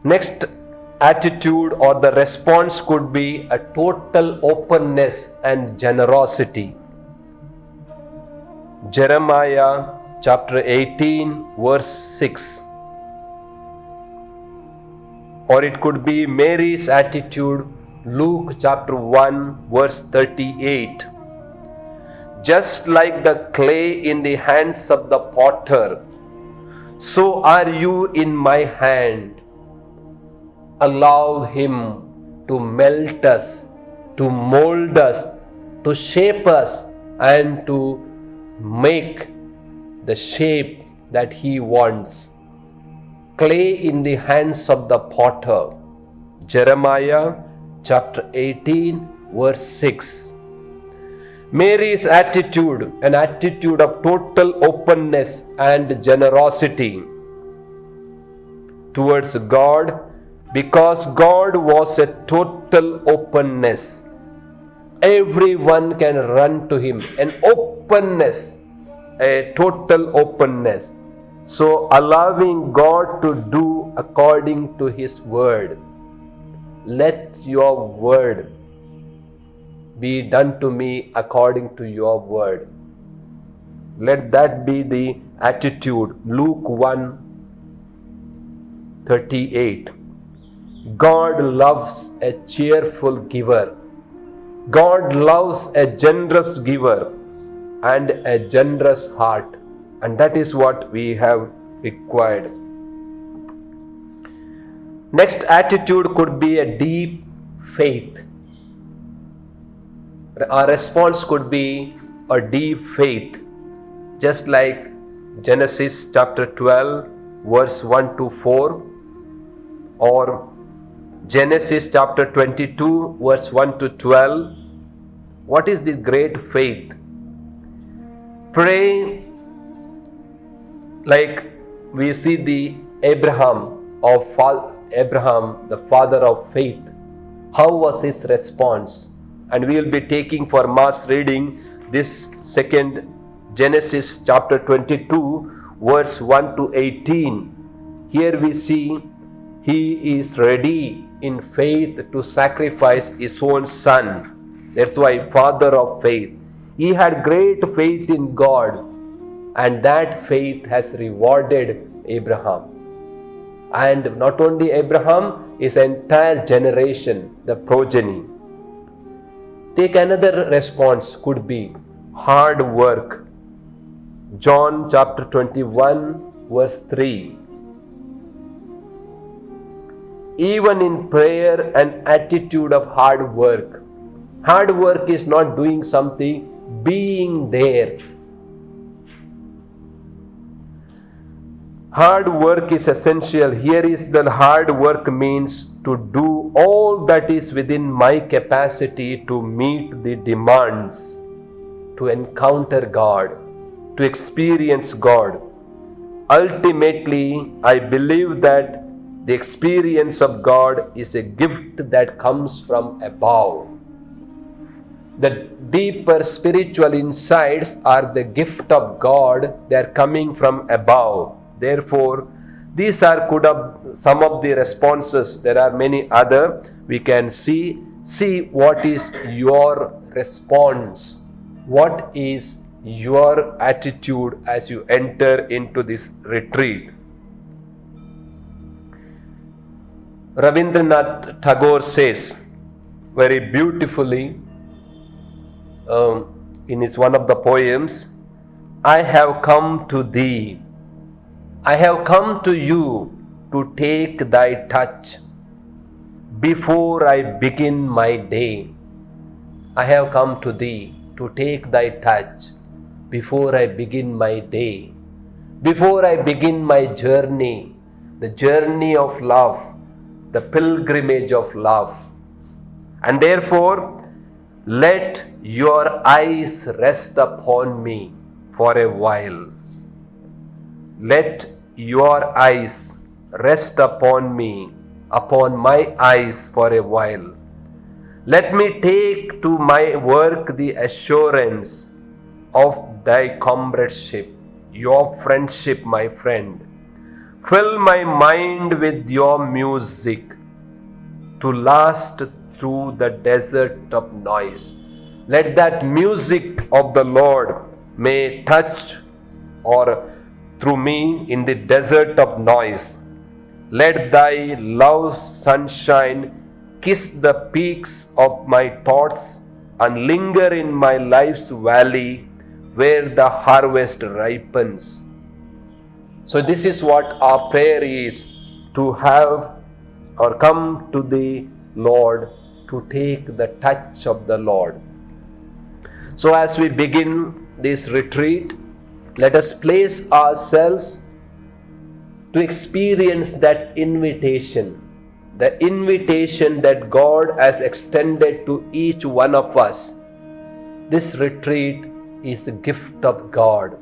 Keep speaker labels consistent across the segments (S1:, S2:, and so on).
S1: Next attitude or the response could be a total openness and generosity. Jeremiah chapter 18 verse 6. Or it could be Mary's attitude, Luke chapter 1 verse 38. Just like the clay in the hands of the potter, so are you in my hand. Allow him to melt us, to mold us, to shape us, and to make the shape that he wants. Clay in the hands of the potter. Jeremiah chapter 18 verse 6. Mary's attitude, an attitude of total openness and generosity towards God, because God was a total openness. Everyone can run to him. An openness, a total openness. So allowing God to do according to his word. Let your word be done to me according to your word. Let that be the attitude. Luke 1:38. God loves a cheerful giver. God loves a generous giver and a generous heart. And that is what we have required. Next attitude could be a deep faith. Our response could be a deep faith. Just like Genesis chapter 12 verse 1 to 4 or Genesis chapter 22 verse 1 to 12. What is this great faith? Pray like we see the Abraham, the father of faith. How was his response? And we will be taking for mass reading this second Genesis chapter 22 verse 1 to 18. Here we see he is ready in faith to sacrifice his own son. That's why father of faith. He had great faith in God, and that faith has rewarded Abraham. And not only Abraham, his entire generation, the progeny. Take another response, could be hard work. John chapter 21 verse 3. Even in prayer, an attitude of hard work. Hard work is not doing something, being there. Hard work is essential. Here is the hard work means to do all that is within my capacity to meet the demands, to encounter God, to experience God. Ultimately, I believe that the experience of God is a gift that comes from above. The deeper spiritual insights are the gift of God. They are coming from above. Therefore, these are some of the responses. There are many other. We can see what is your response. What is your attitude as you enter into this retreat? Rabindranath Tagore says very beautifully in one of the poems, I have come to thee. I have come to you to take thy touch before I begin my day. I have come to thee to take thy touch before I begin my day, before I begin my journey, the journey of love, the pilgrimage of love. And therefore, let your eyes rest upon me for a while. Let your eyes rest upon me, upon my eyes for a while. Let me take to my work the assurance of thy comradeship, your friendship, my friend. Fill my mind with your music to last through the desert of noise. Let that music of the Lord may touch or through me in the desert of noise. Let thy love's sunshine kiss the peaks of my thoughts and linger in my life's valley where the harvest ripens. So this is what our prayer is, to have or come to the Lord, to take the touch of the Lord. So as we begin this retreat, let us place ourselves to experience that invitation, the invitation that God has extended to each one of us. This retreat is a gift of God.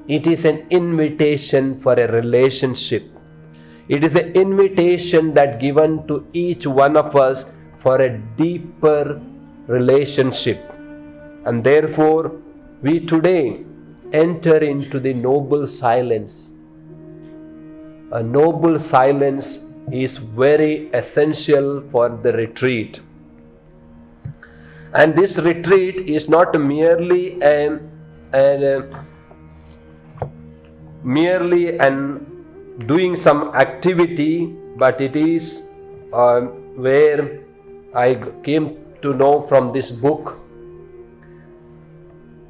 S1: It is an invitation for a relationship. It is an invitation that given to each one of us for a deeper relationship. And therefore, we today enter into the noble silence. A noble silence is very essential for the retreat. And this retreat is not merely an doing some activity, but it is where I came to know from this book,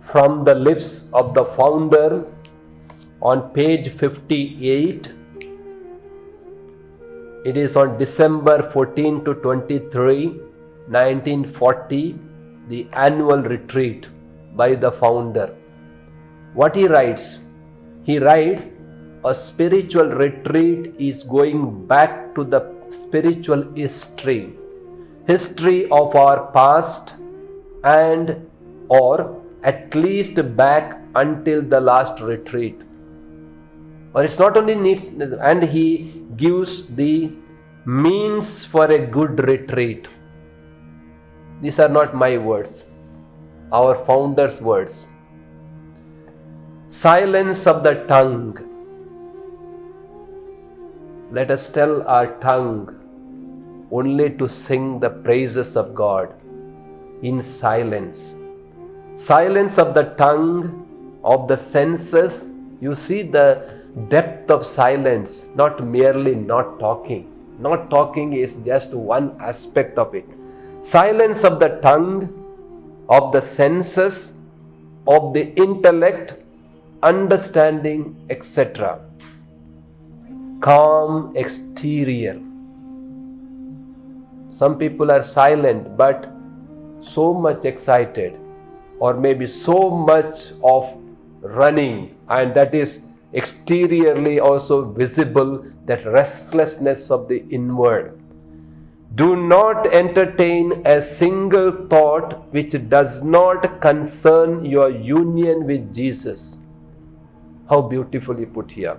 S1: from the lips of the founder, on page 58. It is on December 14 to 23, 1940, the annual retreat by the founder. What he writes? He writes, a spiritual retreat is going back to the spiritual history of our past, and or at least back until the last retreat. Or it's not only needs, and he gives the means for a good retreat. These are not my words, our founder's words. Silence of the tongue. Let us tell our tongue only to sing the praises of God in silence. Silence of the tongue, of the senses. You see the depth of silence, not merely not talking. Not talking is just one aspect of it. Silence of the tongue, of the senses, of the intellect, understanding, etc. Calm exterior. Some people are silent but so much excited, or maybe so much of running, and that is exteriorly also visible, that restlessness of the inward. Do not entertain a single thought which does not concern your union with Jesus. How beautifully put here.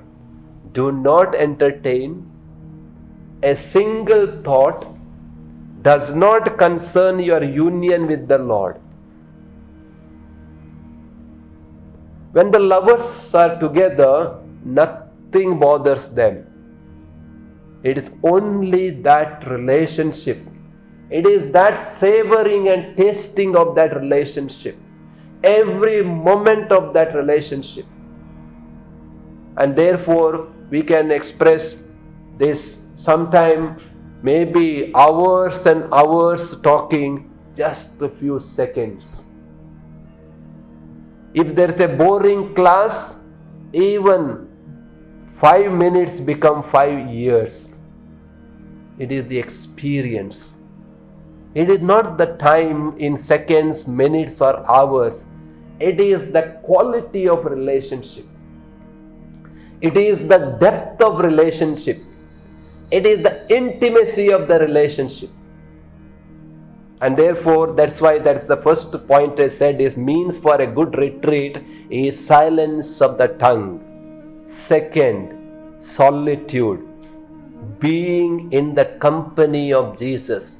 S1: Do not entertain a single thought does not concern your union with the Lord. When the lovers are together, nothing bothers them. It is only that relationship. It is that savoring and tasting of that relationship. Every moment of that relationship. And therefore, we can express this sometime, maybe hours and hours talking, just a few seconds. If there is a boring class, even 5 minutes become 5 years. It is the experience. It is not the time in seconds, minutes or hours. It is the quality of relationship. It is the depth of relationship. It is the intimacy of the relationship. And therefore, that's why that's the first point I said is means for a good retreat is silence of the tongue. Second, solitude. Being in the company of Jesus.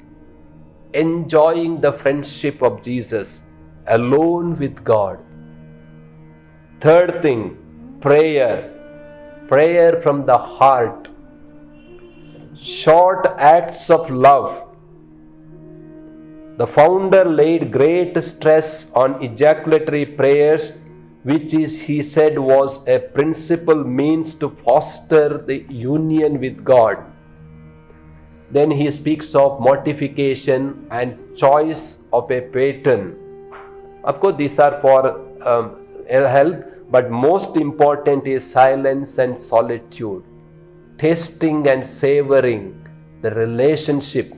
S1: Enjoying the friendship of Jesus. Alone with God. Third thing, prayer. prayer from the heart, short acts of love. The founder laid great stress on ejaculatory prayers, which is, he said, was a principal means to foster the union with God. Then he speaks of mortification and choice of a patron. Of course, these are for help, but most important is silence and solitude, tasting and savoring the relationship,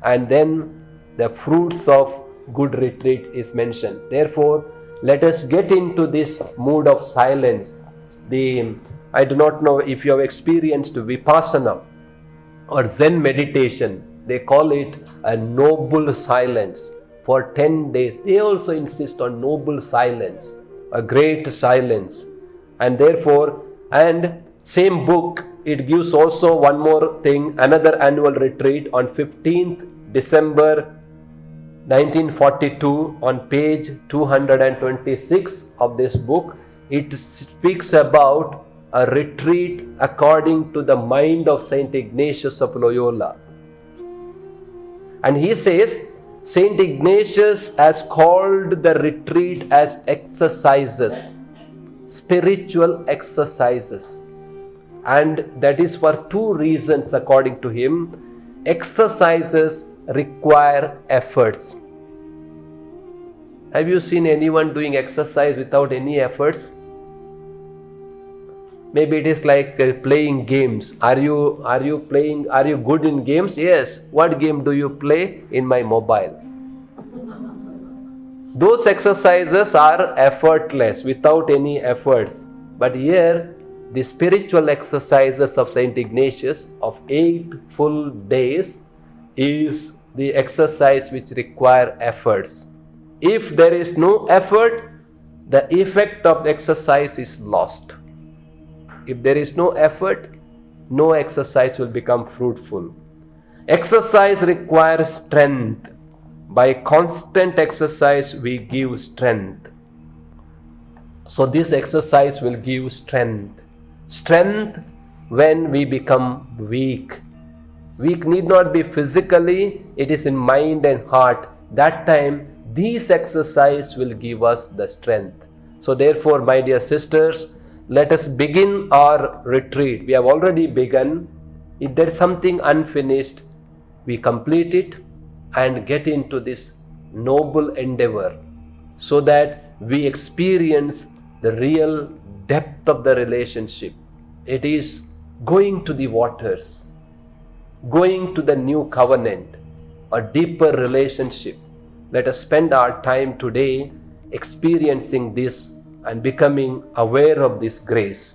S1: and then the fruits of good retreat is mentioned. Therefore, let us get into this mood of silence. I do not know if you have experienced Vipassana or Zen meditation. They call it a noble silence. For 10 days, they also insist on noble silence, a great silence. And therefore, and same book, it gives also one more thing, another annual retreat on 15th December 1942, on page 226 of this book. It speaks about a retreat according to the mind of Saint Ignatius of Loyola. And he says, Saint Ignatius has called the retreat as exercises, spiritual exercises. And that is for two reasons according to him. Exercises require efforts. Have you seen anyone doing exercise without any efforts? Maybe it is like playing games. Are you good in games? Yes. What game do you play? In my mobile. Those exercises are effortless, without any efforts. But here, the spiritual exercises of Saint Ignatius of 8 full days is the exercise which require efforts. If there is no effort, the effect of exercise is lost. If there is no effort, no exercise will become fruitful. Exercise requires strength. By constant exercise, we give strength. So this exercise will give strength. Strength when we become weak. Weak need not be physically, it is in mind and heart. That time, these exercise will give us the strength. So therefore, my dear sisters, let us begin our retreat. We have already begun. If there is something unfinished, we complete it and get into this noble endeavor so that we experience the real depth of the relationship. It is going to the waters, going to the new covenant, a deeper relationship. Let us spend our time today experiencing this and becoming aware of this grace.